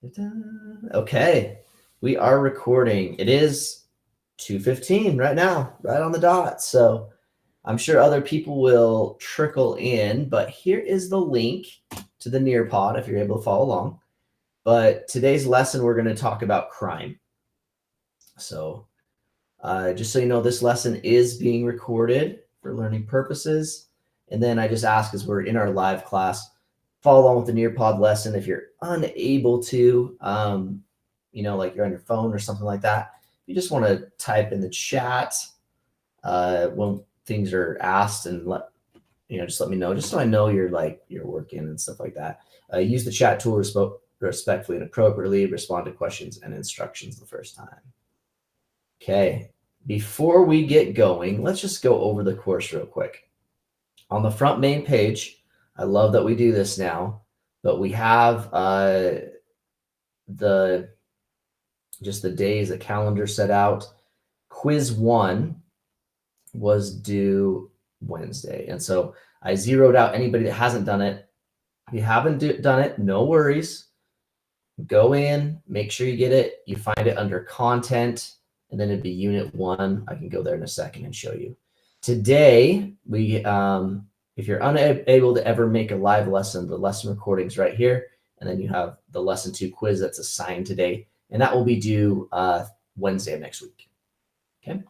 Okay, we are recording. It is 2:15 right now, right on the dot. So I'm sure other people will trickle in, but here is the link to the Nearpod if you're able to follow along. But today's lesson, we're going to talk about crime. So just so you know, this lesson is being recorded for learning purposes. And then I just ask, as we're in our live class, follow along with the Nearpod lesson. If you're unable to, like you're on your phone or something like that, you just want to type in the chat when things are asked, and just let me know, just so I know you're working and stuff like that. Use the chat tool respectfully and appropriately. Respond to questions and instructions the first time. Okay, before we get going, let's just go over the course real quick. On the front main page, I love that we do this now, but we have the days, the calendar set out. Quiz 1 was due Wednesday, and so I zeroed out anybody that hasn't done it. If you haven't done it, no worries. Go in, make sure you get it. You find it under content, and then it'd be unit 1. I can go there in a second and show you. Today, if you're unable to ever make a live lesson, the lesson recording's right here. And then you have the lesson 2 quiz that's assigned today, and that will be due Wednesday of next week. Okay.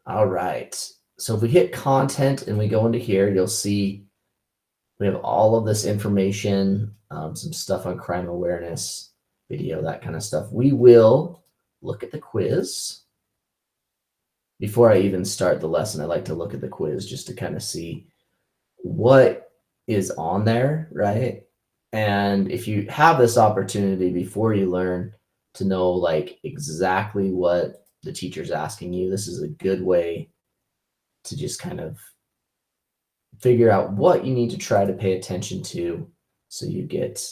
All right. So if we hit content and we go into here, you'll see we have all of this information, some stuff on crime awareness, video, that kind of stuff. We will look at the quiz. Before I even start the lesson, I like to look at the quiz just to kind of see what is on there, right? And if you have this opportunity before you learn to know like exactly what the teacher's asking you, this is a good way to just kind of figure out what you need to try to pay attention to so you get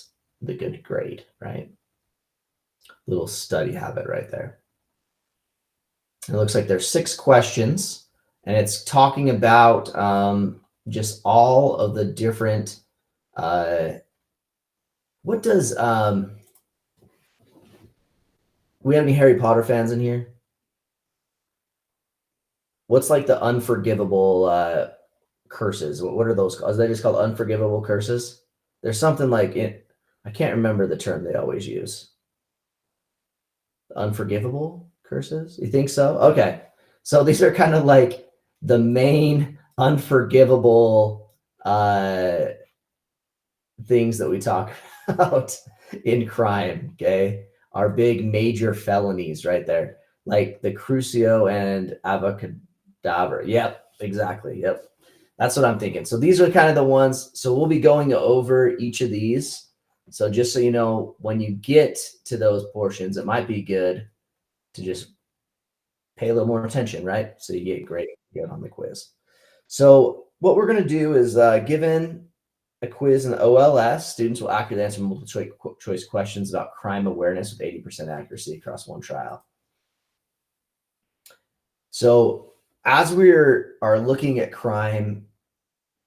the good grade, right? Little study habit right there. It looks like there's 6 questions, and it's talking about just all of the different, what does, we have any Harry Potter fans in here? What's like the unforgivable curses? What are those called? Are they just called unforgivable curses? There's something like it. I can't remember the term they always use. Unforgivable curses? You think so? Okay. So these are kind of like the main unforgivable things that we talk about in crime, okay? Our big major felonies right there, like the Crucio and Avocadabra. Yep, exactly. Yep. That's what I'm thinking. So these are kind of the ones. So we'll be going over each of these. So just so you know, when you get to those portions, it might be good to just pay a little more attention, right? So you get great on the quiz. So what we're going to do is given a quiz in the OLS, students will accurately answer multiple choice questions about crime awareness with 80% accuracy across one trial. So as we are looking at crime,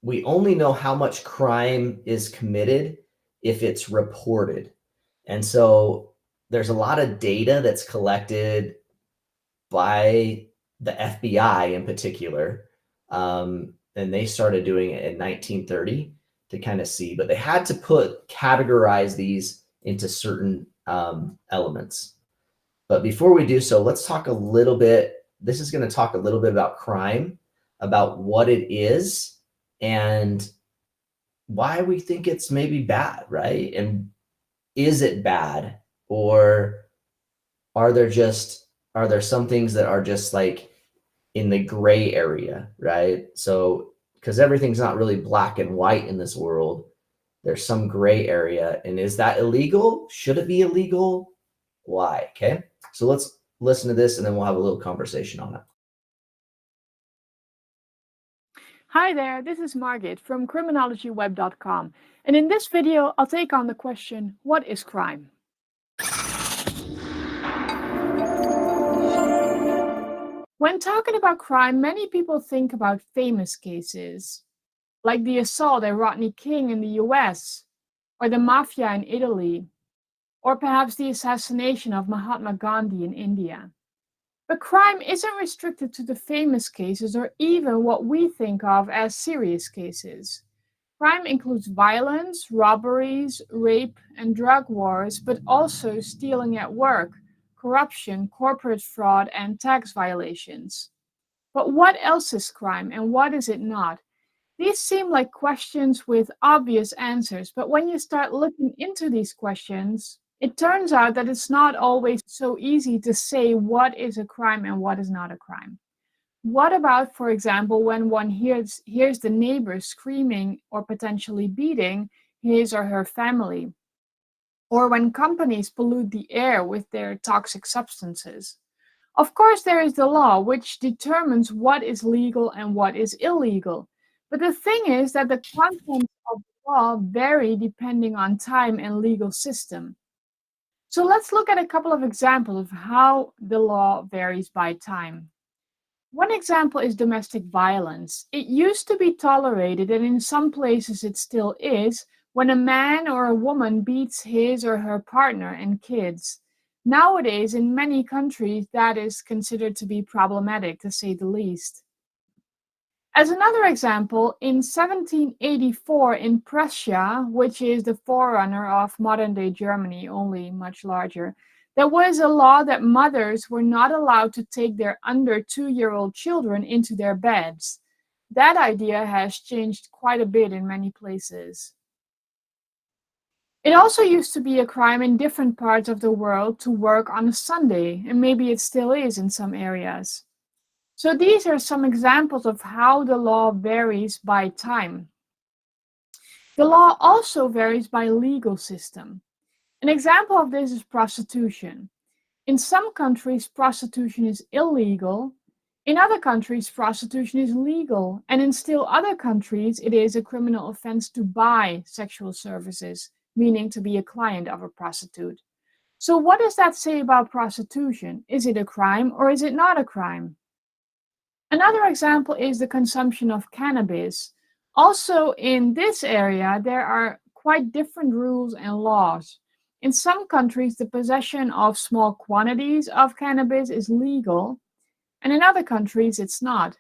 we only know how much crime is committed if it's reported. And so there's a lot of data that's collected by the FBI in particular. And they started doing it in 1930 to kind of see, but they had to categorize these into certain elements. But before we do so, let's talk a little bit. This is going to talk a little bit about crime, about what it is, and why we think it's maybe bad, right? And is it bad, or are there some things that are just like in the gray area, right? So because everything's not really black and white in this world, there's some gray area. And is that illegal? Should it be illegal? Why? Okay, so let's listen to this and then we'll have a little conversation on it. Hi there, this is Margit from criminologyweb.com, and in this video I'll take on the question, what is crime? When talking about crime, many people think about famous cases, like the assault at Rodney King in the US, or the mafia in Italy, or perhaps the assassination of Mahatma Gandhi in India. But crime isn't restricted to the famous cases or even what we think of as serious cases. Crime includes violence, robberies, rape, and drug wars, but also stealing at work, corruption, corporate fraud, and tax violations. But what else is crime and what is it not? These seem like questions with obvious answers, but when you start looking into these questions, it turns out that it's not always so easy to say what is a crime and what is not a crime. What about, for example, when one hears the neighbor screaming or potentially beating his or her family, or when companies pollute the air with their toxic substances? Of course, there is the law, which determines what is legal and what is illegal. But the thing is that the contents of the law vary depending on time and legal system. So let's look at a couple of examples of how the law varies by time. One example is domestic violence. It used to be tolerated, and in some places it still is, when a man or a woman beats his or her partner and kids. Nowadays, in many countries, that is considered to be problematic, to say the least. As another example, in 1784 in Prussia, which is the forerunner of modern-day Germany, only much larger, there was a law that mothers were not allowed to take their under 2-year-old children into their beds. That idea has changed quite a bit in many places. It also used to be a crime in different parts of the world to work on a Sunday, and maybe it still is in some areas. So these are some examples of how the law varies by time. The law also varies by legal system. An example of this is prostitution. In some countries, prostitution is illegal. In other countries, prostitution is legal. And in still other countries, it is a criminal offense to buy sexual services, meaning to be a client of a prostitute. So what does that say about prostitution? Is it a crime or is it not a crime? Another example is the consumption of cannabis. Also in this area, there are quite different rules and laws. In some countries, the possession of small quantities of cannabis is legal, and in other countries, it's not.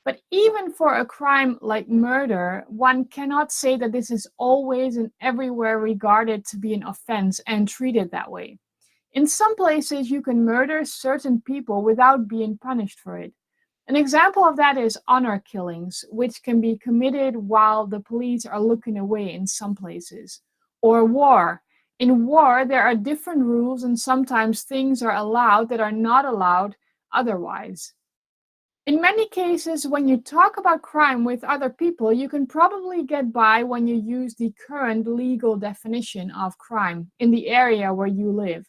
But even for a crime like murder, one cannot say that this is always and everywhere regarded to be an offense and treated that way. In some places, you can murder certain people without being punished for it. An example of that is honor killings, which can be committed while the police are looking away in some places. Or war. In war, there are different rules and sometimes things are allowed that are not allowed otherwise. In many cases, when you talk about crime with other people, you can probably get by when you use the current legal definition of crime in the area where you live.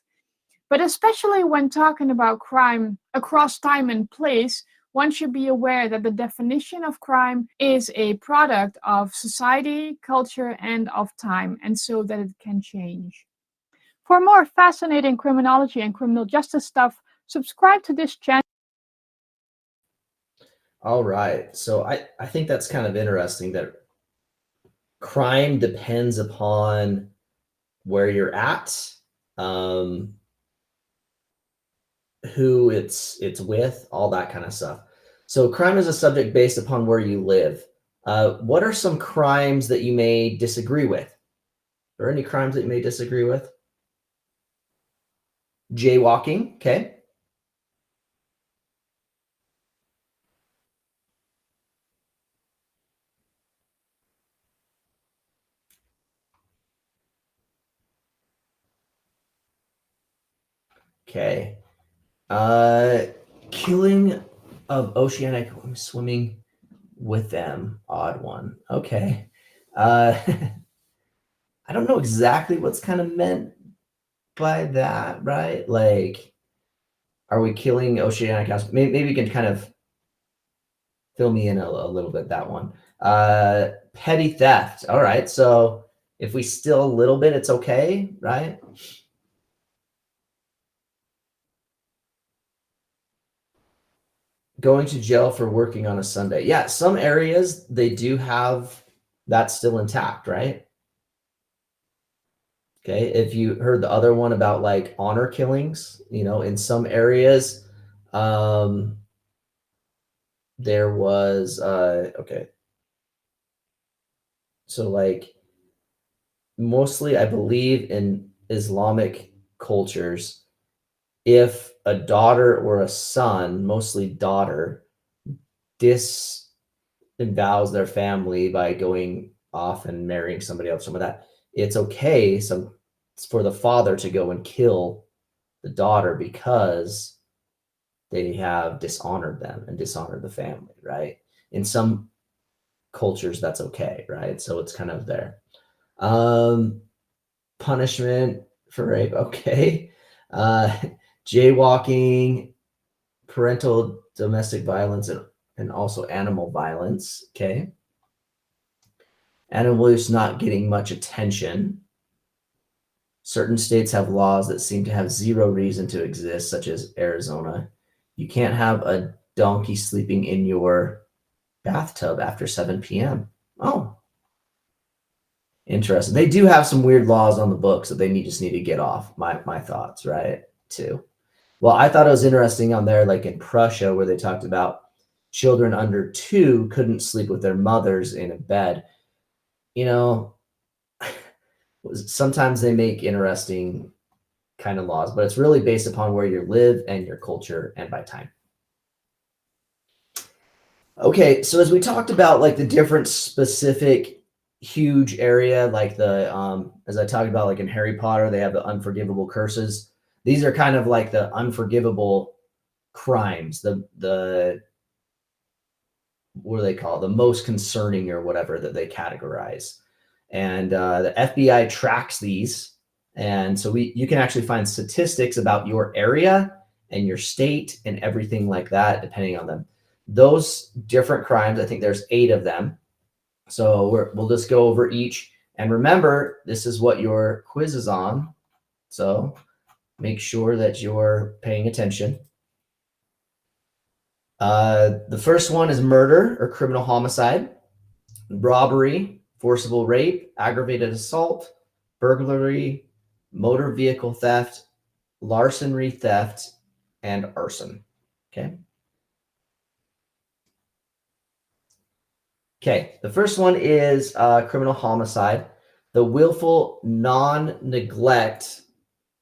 But especially when talking about crime across time and place, one should be aware that the definition of crime is a product of society, culture, and of time, and so that it can change. For more fascinating criminology and criminal justice stuff, subscribe to this channel. All right. So I think that's kind of interesting that crime depends upon where you're at, who it's with, all that kind of stuff. So crime is a subject based upon where you live. What are some crimes that you may disagree with? Are there any crimes that you may disagree with? Jaywalking, okay. Okay. Killing of oceanic swimming with them. Odd one. Okay. I don't know exactly what's kind of meant by that, right? Like, are we killing oceanic animals? Maybe you can kind of fill me in a little bit, that one. Petty theft. All right. So if we steal a little bit, it's okay, right? Going to jail for working on a Sunday. Yeah, some areas, they do have that still intact, right? Okay, if you heard the other one about like honor killings, in some areas, there was okay. So like mostly I believe in Islamic cultures, if a daughter or a son, mostly daughter, disavows their family by going off and marrying somebody else, some of that, it's okay for the father to go and kill the daughter because they have dishonored them and dishonored the family, right? In some cultures, that's okay, right? So it's kind of there. Punishment for rape, okay. Uh, jaywalking, parental domestic violence, and also animal violence, okay. Animal use not getting much attention. Certain states have laws that seem to have zero reason to exist, such as Arizona. You can't have a donkey sleeping in your bathtub after 7 p.m. Oh, interesting. They do have some weird laws on the books that they just need to get off. My thoughts, right? Too. Well, I thought it was interesting on there, like in Prussia, where they talked about children under 2 couldn't sleep with their mothers in a bed. Sometimes they make interesting kind of laws, but it's really based upon where you live and your culture and by time. Okay, so as we talked about like the different specific huge area, like as I talked about, like in Harry Potter, they have the unforgivable curses. These are kind of like the unforgivable crimes, the what do they call it? The most concerning or whatever that they categorize. And the FBI tracks these. And so you can actually find statistics about your area and your state and everything like that, depending on them. Those different crimes, I think there's 8 of them. So we'll just go over each. And remember, this is what your quiz is on. So make sure that you're paying attention. The first one is murder or criminal homicide, robbery, forcible rape, aggravated assault, burglary, motor vehicle theft, larceny theft, and arson. Okay. Okay. The first one is criminal homicide, the willful non-neglect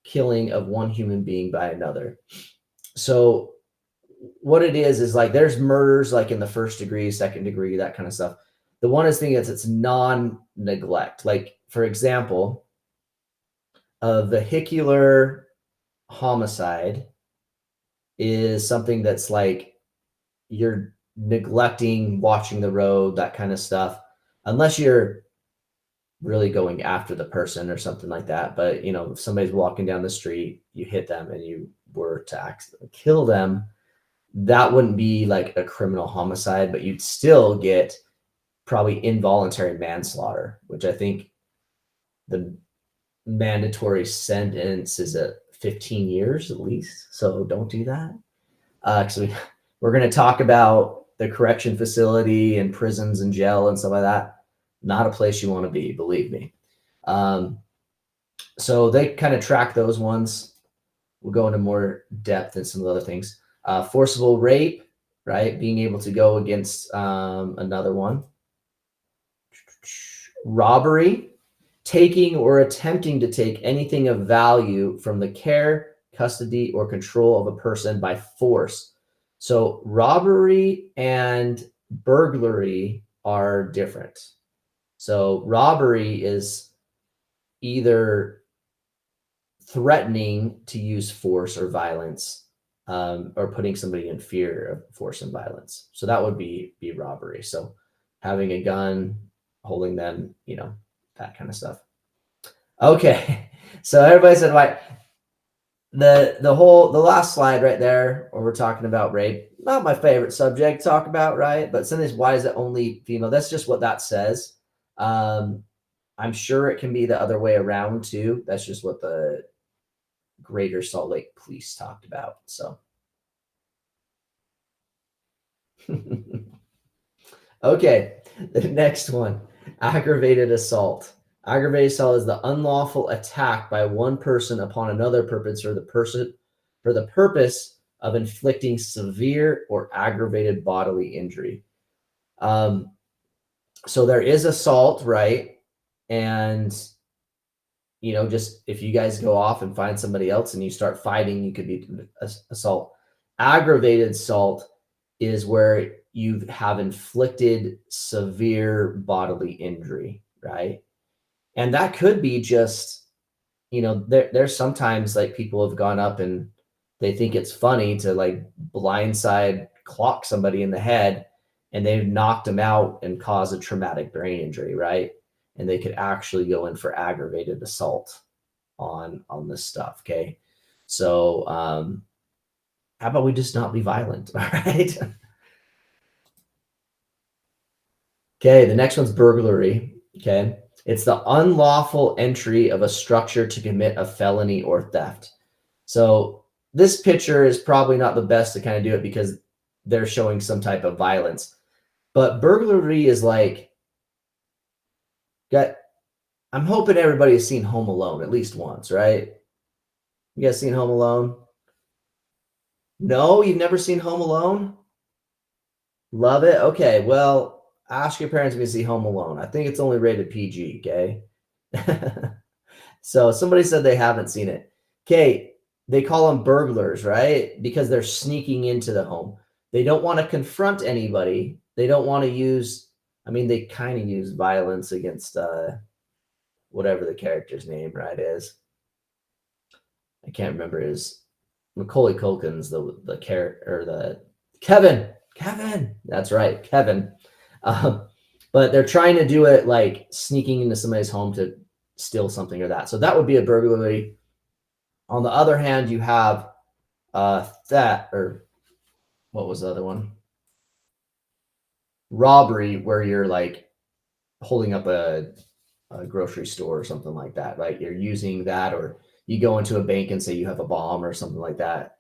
killing of one human being by another. So what it is like there's murders like in the first degree, second degree, that kind of stuff. The one thing is it's non-neglect. Like, for example, a vehicular homicide is something that's like you're neglecting watching the road, that kind of stuff, unless you're really going after the person or something like that. But if somebody's walking down the street, you hit them and you were to accidentally kill them, that wouldn't be like a criminal homicide, but you'd still get probably involuntary manslaughter, which I think the mandatory sentence is at 15 years at least. So don't do that. Because we're going to talk about the correction facility and prisons and jail and stuff like that. Not a place you want to be, believe me. So they kind of track those ones. We'll go into more depth and some of the other things. Forcible rape, right? Being able to go against another one. Robbery, taking or attempting to take anything of value from the care, custody, or control of a person by force. So robbery and burglary are different. So robbery is either threatening to use force or violence, or putting somebody in fear of force and violence. So that would be robbery. So having a gun, holding them, that kind of stuff. Okay, so everybody said, right, the last slide right there, where we're talking about rape, not my favorite subject to talk about, right? But sometimes, why is it only female? That's just what that says. I'm sure it can be the other way around too. That's just what the Greater Salt Lake Police talked about. So, okay, the next one, aggravated assault. Aggravated assault is the unlawful attack by one person upon another purpose for the purpose of inflicting severe or aggravated bodily injury. So there is assault, right? And just if you guys go off and find somebody else and you start fighting, you could be assault. Aggravated assault is where you have inflicted severe bodily injury, right? And that could be just, there's sometimes like people have gone up and they think it's funny to like blindside clock somebody in the head and they've knocked them out and caused a traumatic brain injury, right? And they could actually go in for aggravated assault on this stuff. Okay. So how about we just not be violent? All right. Okay, the next one's burglary. Okay. It's the unlawful entry of a structure to commit a felony or theft. So this picture is probably not the best to kind of do it because they're showing some type of violence. But burglary is like, I'm hoping everybody has seen Home Alone at least once, right? You guys seen Home Alone? No, you've never seen Home Alone? Love it. Okay, well, ask your parents if you see Home Alone. I think it's only rated PG, okay? So somebody said they haven't seen it. Okay, they call them burglars, right? Because they're sneaking into the home. They don't want to confront anybody. They don't want to use, they kind of use violence against whatever the character's name, right, is. I can't remember his Macaulay Culkin's the character or the Kevin. That's right, Kevin. But they're trying to do it like sneaking into somebody's home to steal something or that. So that would be a burglary. On the other hand, you have theft, or what was the other one? Robbery, where you're like holding up a grocery store or something like that, right? You're using that, or you go into a bank and say you have a bomb or something like that.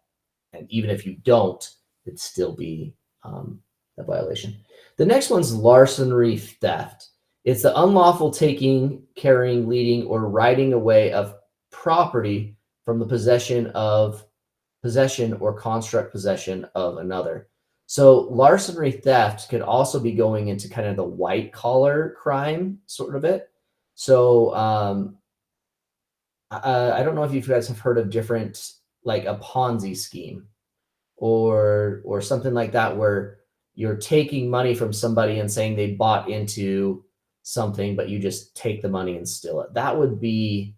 And even if you don't, it'd still be a violation. The next one's larceny theft. It's the unlawful taking, carrying, leading, or riding away of property from the possession or construct possession of another. So larceny theft could also be going into kind of the white collar crime sort of it. So I don't know if you guys have heard of different, like a Ponzi scheme or something like that, where you're taking money from somebody and saying they bought into something, but you just take the money and steal it. That would be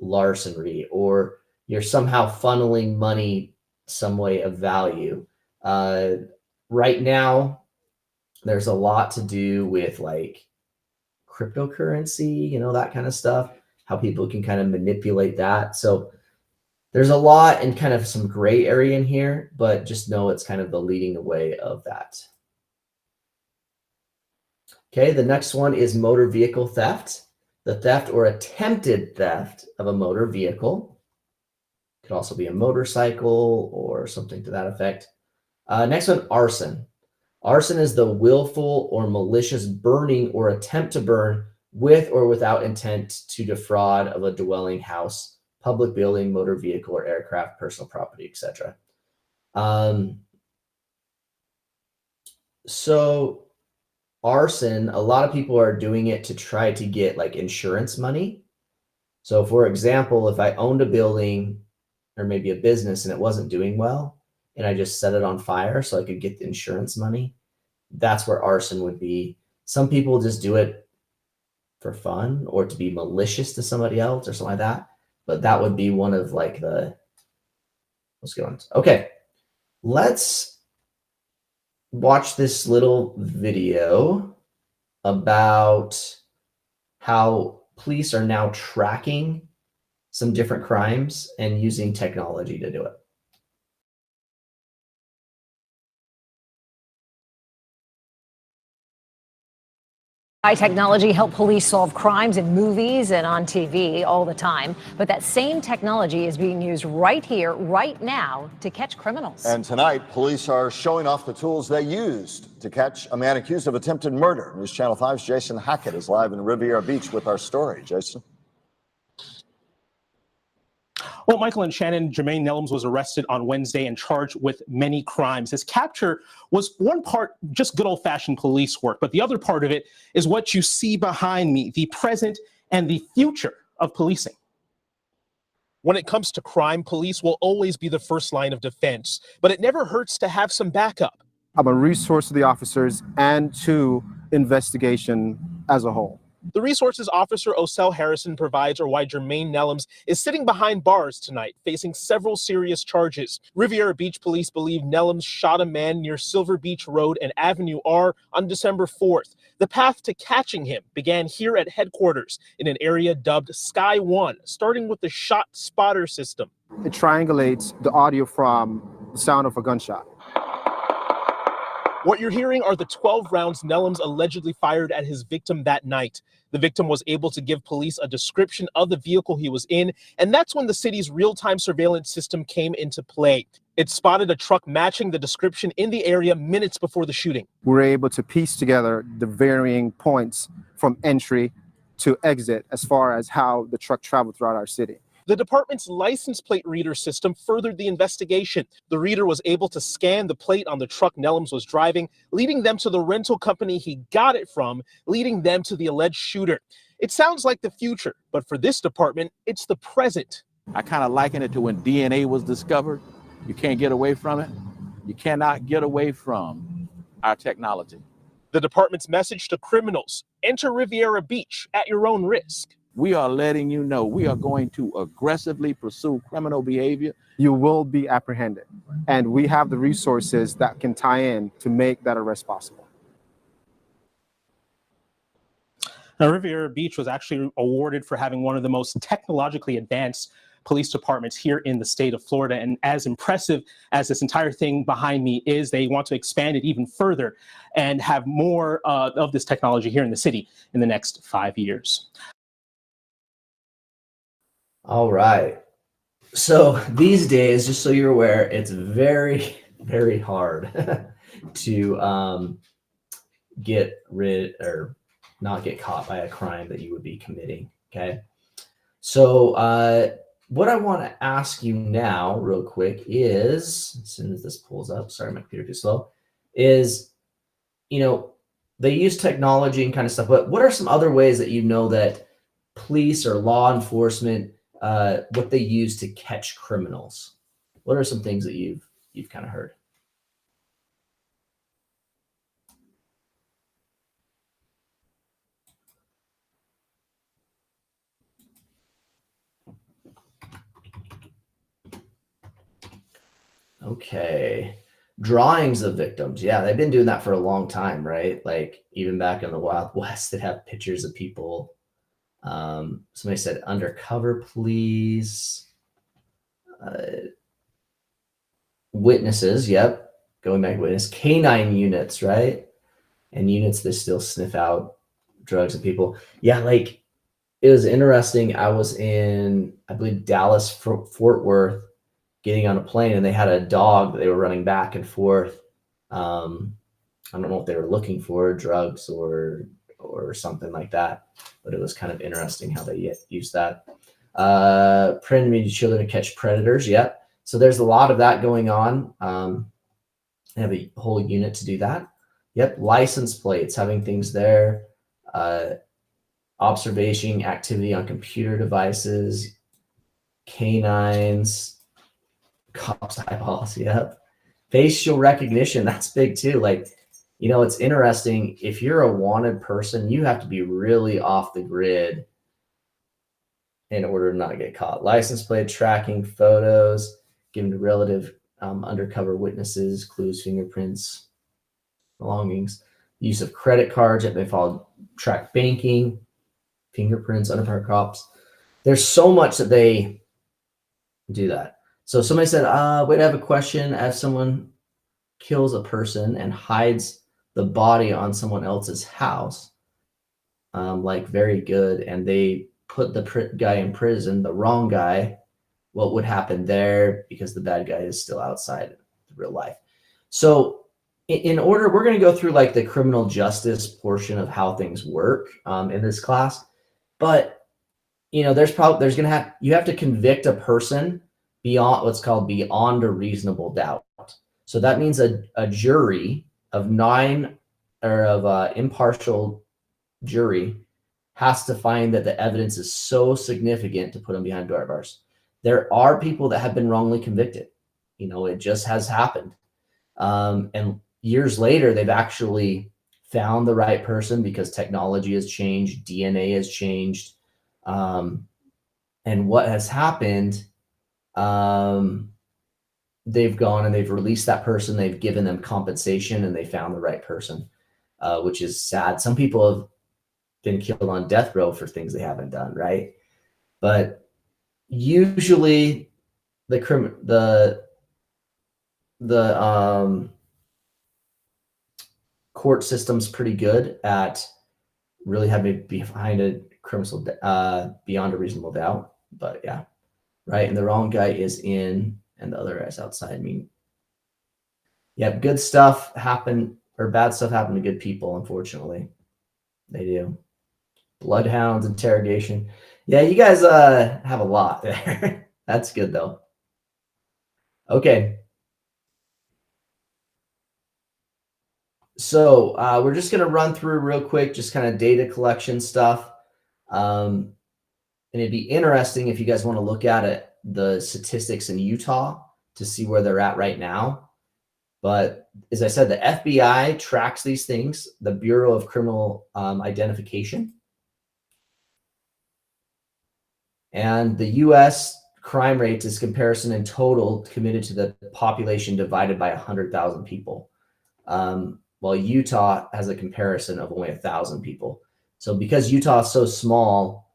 larceny, or you're somehow funneling money some way of value. Right now, there's a lot to do with like cryptocurrency, that kind of stuff, how people can kind of manipulate that. So there's a lot and kind of some gray area in here, but just know it's kind of the leading away of that. Okay, the next one is motor vehicle theft. The theft or attempted theft of a motor vehicle. Could also be a motorcycle or something to that effect. Next one, arson. Arson is the willful or malicious burning or attempt to burn with or without intent to defraud of a dwelling, house, public building, motor vehicle, or aircraft, personal property, etc. So arson, a lot of people are doing it to try to get like insurance money. So for example, if I owned a building or maybe a business and it wasn't doing well, and I just set it on fire so I could get the insurance money, that's where arson would be. Some people just do it for fun or to be malicious to somebody else or something like that. But that would be one of like let's go on. Okay, let's watch this little video about how police are now tracking some different crimes and using technology to do it. AI technology help police solve crimes in movies and on TV all the time. But that same technology is being used right here, right now, to catch criminals. And tonight, police are showing off the tools they used to catch a man accused of attempted murder. News Channel 5's Jason Hackett is live in Riviera Beach with our story. Jason? Well, Michael and Shannon, Jermaine Nellums was arrested on Wednesday and charged with many crimes. His capture was one part just good old-fashioned police work, but the other part of it is what you see behind me, the present and the future of policing. When it comes to crime, police will always be the first line of defense, but it never hurts to have some backup. I'm a resource to the officers and to investigation as a whole. The resources Officer Osel Harrison provides are why Jermaine Nellums is sitting behind bars tonight, facing several serious charges. Riviera Beach police believe Nellums shot a man near Silver Beach Road and Avenue R on December 4th. The path to catching him began here at headquarters in an area dubbed Sky One, starting with the shot spotter system. It triangulates the audio from the sound of a gunshot. What you're hearing are the 12 rounds Nellums allegedly fired at his victim that night. The victim was able to give police a description of the vehicle he was in, and that's when the city's real-time surveillance system came into play. It spotted a truck matching the description in the area minutes before the shooting. We were able to piece together the varying points from entry to exit as far as how the truck traveled throughout our city. The department's license plate reader system furthered the investigation. The reader was able to scan the plate on the truck Nellums was driving, leading them to the rental company he got it from, leading them to the alleged shooter. It sounds like the future, but for this department, it's the present. I kind of liken it to when DNA was discovered. You can't get away from it. You cannot get away from our technology. The department's message to criminals: enter Riviera Beach at your own risk. We are letting you know we are going to aggressively pursue criminal behavior. You will be apprehended, and we have the resources that can tie in to make that arrest possible. Now, Riviera Beach was actually awarded for having one of the most technologically advanced police departments here in the state of Florida. And as impressive as this entire thing behind me is, they want to expand it even further and have more of this technology here in the city in the next 5 years. All right. So these days, just so you're aware, it's very, very hard to get rid or not get caught by a crime that you would be committing. Okay. So what I want to ask you now real quick is, as soon as this pulls up, sorry, my computer too slow, is, you know, they use technology and kind of stuff, but what are some other ways that you know that police or law enforcement, what they use to catch criminals? What are some things that you've kind of heard? Okay. Drawings of victims. Yeah, they've been doing that for a long time, right? Like even back in the Wild West, they'd have pictures of people. Somebody said undercover police, witnesses. Yep. Going back to witness, canine units, right? And units that still sniff out drugs and people. Yeah. Like it was interesting. I was in, I believe, Dallas, Fort Worth, getting on a plane, and they had a dog that they were running back and forth. I don't know what they were looking for, drugs or something like that, but it was kind of interesting how they use that. Print media children to catch predators. Yep. So there's a lot of that going on. They have a whole unit to do that. Yep. License plates, having things there. Observation activity on computer devices, canines, cops' eyeballs. Yep. Facial recognition. That's big too. Like, you know, it's interesting. If you're a wanted person, you have to be really off the grid in order to not get caught. License plate tracking, photos, given to relative, undercover witnesses, clues, fingerprints, belongings, use of credit cards that may follow track banking, fingerprints, undercover cops. There's so much that they do that. So somebody said, wait, I have a question. As someone kills a person and hides the body on someone else's house, like very good, and they put the guy in prison, the wrong guy, what would happen there, because the bad guy is still outside real life. So in order, we're going to go through like the criminal justice portion of how things work in this class. But, you know, you have to convict a person beyond what's called beyond a reasonable doubt. So that means a jury of impartial jury has to find that the evidence is so significant to put them behind bars. There are people that have been wrongly convicted. You know, it just has happened. And years later, they've actually found the right person because technology has changed, DNA has changed. And what has happened, they've gone and they've released that person, they've given them compensation, and they found the right person, which is sad. Some people have been killed on death row for things they haven't done, right? But usually the court system's pretty good at really having behind a criminal beyond a reasonable doubt. But yeah, right. And the wrong guy is in, and the other guy's outside. I mean, yeah, good stuff happen, or bad stuff happen to good people. Unfortunately, they do. Bloodhounds, interrogation. Yeah, you guys have a lot there. That's good though. Okay. So we're just going to run through real quick, just kind of data collection stuff. And it'd be interesting if you guys want to look at it, the statistics in Utah to see where they're at right now. But as I said, the FBI tracks these things, the Bureau of Criminal Identification. And the U.S. crime rates is comparison in total committed to the population divided by 100,000 people. While Utah has a comparison of only 1,000 people. So because Utah is so small,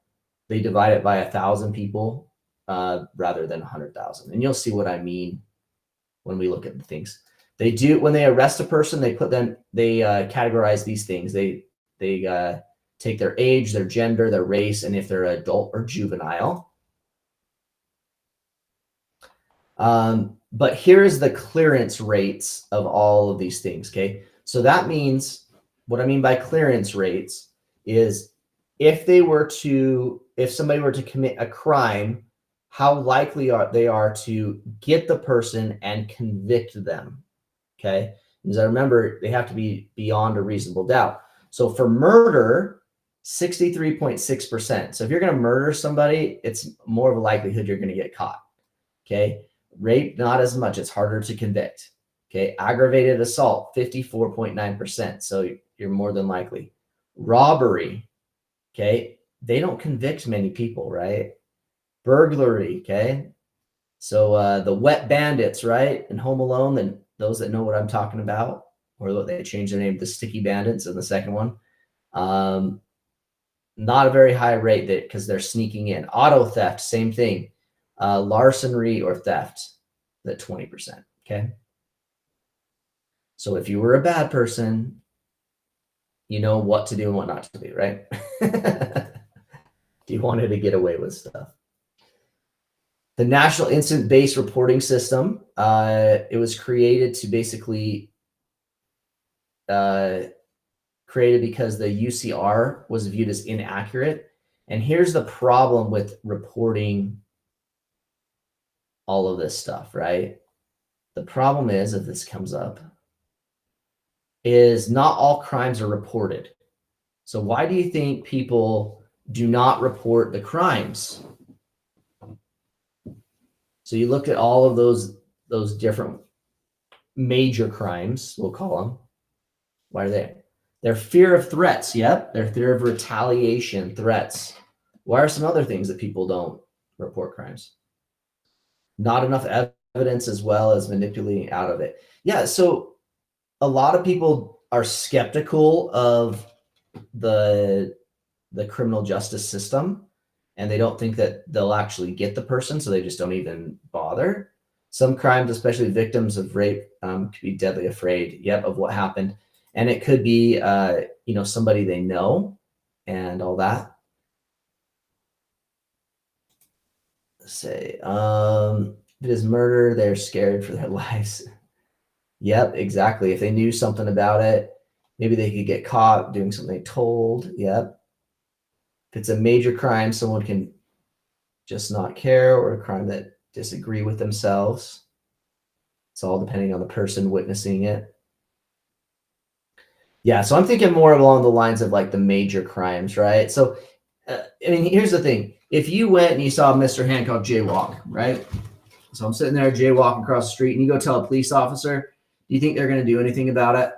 they divide it by 1,000 people rather than 100,000. And you'll see what I mean when we look at the things. They do, when they arrest a person, they categorize these things. They take their age, their gender, their race, and if they're adult or juvenile. But here's the clearance rates of all of these things, okay? So that means, what I mean by clearance rates is if somebody were to commit a crime, how likely they are to get the person and convict them, okay? Because I remember they have to be beyond a reasonable doubt. So for murder, 63.6%. So if you're going to murder somebody, it's more of a likelihood you're going to get caught, okay? Rape, not as much. It's harder to convict. Okay, aggravated assault, 54.9%. So you're more than likely. Robbery, okay, they don't convict many people, right? Burglary, okay. So the wet bandits, right? And Home Alone, and those that know what I'm talking about, or what they changed their name, the sticky bandits in the second one. Not a very high rate because they're sneaking in. Auto theft, same thing. Larceny or theft, at 20%, okay. So if you were a bad person, you know what to do and what not to do, right? You wanted to get away with stuff. The National Incident-Based Reporting System, it was created to basically created because the UCR was viewed as inaccurate. And here's the problem with reporting all of this stuff, right? The problem is, if this comes up, is not all crimes are reported. So why do you think people do not report the crimes? So you look at all of those different major crimes, we'll call them. Why are they? Their fear of threats. Yep. Their fear of retaliation, threats. Why are some other things that people don't report crimes? Not enough evidence, as well as manipulating out of it. Yeah. So a lot of people are skeptical of the criminal justice system, and they don't think that they'll actually get the person, so they just don't even bother. Some crimes, especially victims of rape, could be deadly afraid, of what happened. And it could be, somebody they know, and all that. Let's say, if it is murder, they're scared for their lives. Yep, exactly. If they knew something about it, maybe they could get caught doing something they told. Yep. If it's a major crime, someone can just not care, or a crime that disagree with themselves. It's all depending on the person witnessing it. Yeah, so I'm thinking more along the lines of like the major crimes, right? So, I mean, here's the thing. If you went and you saw Mr. Hancock jaywalk, right? So I'm sitting there jaywalking across the street, and you go tell a police officer, do you think they're going to do anything about it?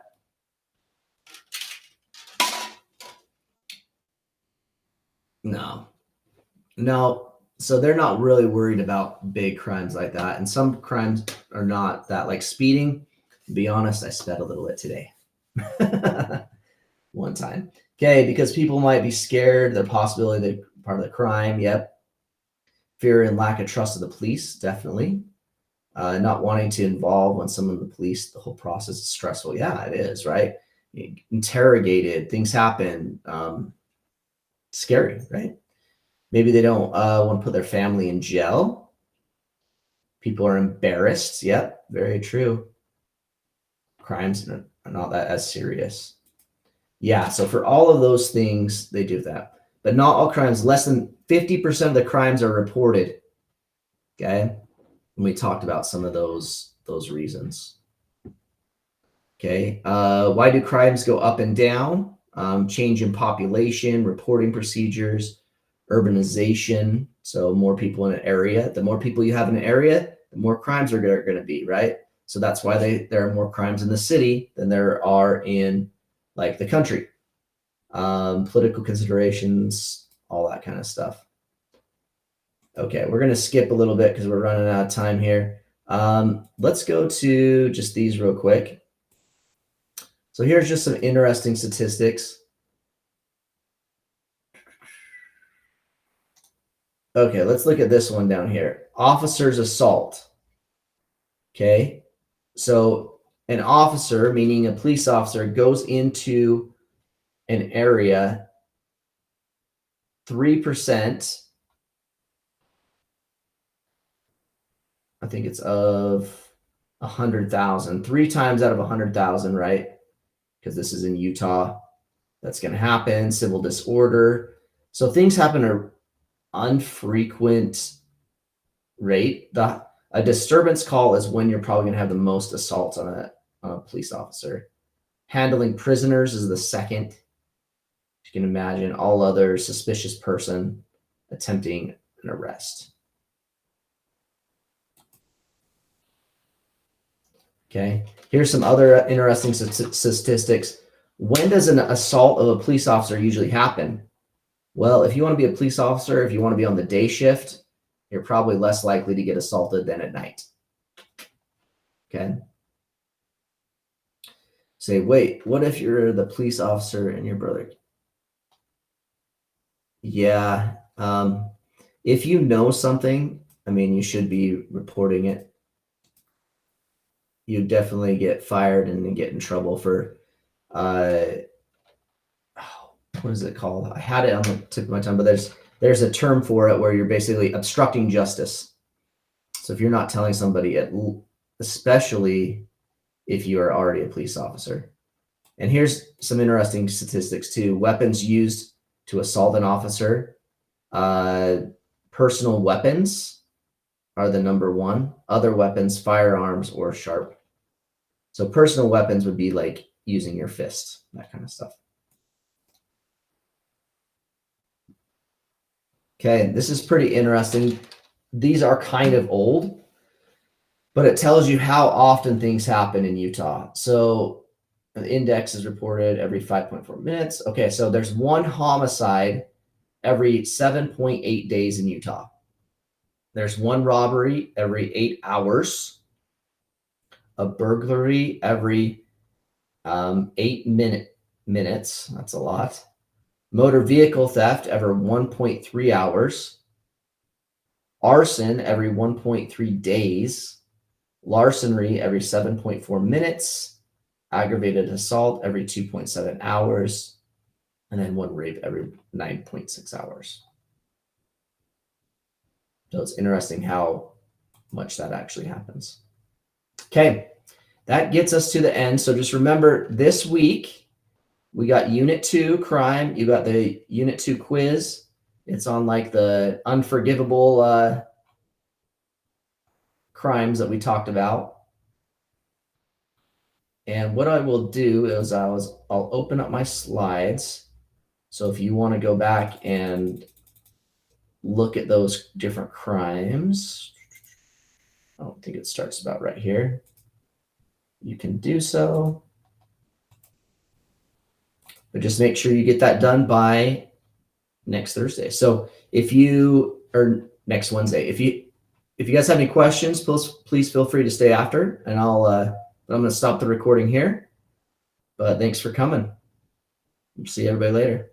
No. No. So they're not really worried about big crimes like that. And some crimes are not that, like speeding. To be honest, I sped a little bit today. One time. Okay, because people might be scared, the possibility they're part of the crime. Yep. Fear and lack of trust of the police, definitely. Not wanting to involve when someone in the police, the whole process is stressful. Yeah, it is, right? Interrogated, things happen. Scary, right? Maybe they don't want to put their family in jail. People are embarrassed. Yep, very true. Crimes are not that as serious. Yeah, so for all of those things, they do that. But not all crimes. Less than 50% of the crimes are reported. Okay? And we talked about some of those reasons. Okay. Why do crimes go up and down? Change in population, reporting procedures, urbanization. So more people in an area. The more people you have in an area, the more crimes are going to be, right? So that's why there are more crimes in the city than there are in like the country. Political considerations, all that kind of stuff. Okay, we're going to skip a little bit because we're running out of time here. Let's go to just these real quick. So here's just some interesting statistics. Okay, let's look at this one down here. Officer's assault. Okay, so an officer, meaning a police officer, goes into an area, 3%, I think it's of 100,000, 3 times out of 100,000, right? Because this is in Utah. That's going to happen. Civil disorder. So things happen at an unfrequent rate. A disturbance call is when you're probably going to have the most assaults on a police officer. Handling prisoners is the second. You can imagine all other suspicious person attempting an arrest. Okay, here's some other interesting statistics. When does an assault of a police officer usually happen? Well, if you want to be a police officer, if you want to be on the day shift, you're probably less likely to get assaulted than at night. Okay. Say, wait, what if you're the police officer and your brother? Yeah. If you know something, I mean, you should be reporting it. You definitely get fired and get in trouble for, what is it called? I had it on the tip of my tongue, but there's a term for it where you're basically obstructing justice. So if you're not telling somebody, especially if you are already a police officer. And here's some interesting statistics too. Weapons used to assault an officer. Personal weapons are the number one. Other weapons, firearms, or sharp. So personal weapons would be like using your fists, that kind of stuff. Okay, this is pretty interesting. These are kind of old, but it tells you how often things happen in Utah. So the index is reported every 5.4 minutes. Okay, so there's one homicide every 7.8 days in Utah. There's one robbery every 8 hours. A burglary every 8 minutes. That's a lot. Motor vehicle theft every 1.3 hours. Arson every 1.3 days. Larceny every 7.4 minutes. Aggravated assault every 2.7 hours. and then 1 rape every 9.6 hours. So it's interesting how much that actually happens. Okay, that gets us to the end. So just remember, this week we got Unit 2 crime. You got the Unit 2 quiz. It's on like the unforgivable crimes that we talked about. And what I will do is I'll open up my slides. So if you want to go back and look at those different crimes, I don't think it starts about right here. You can do so. But just make sure you get that done by next Thursday. So if you, or next Wednesday, if you guys have any questions, please feel free to stay after, and I'm going to stop the recording here. But thanks for coming. See everybody later.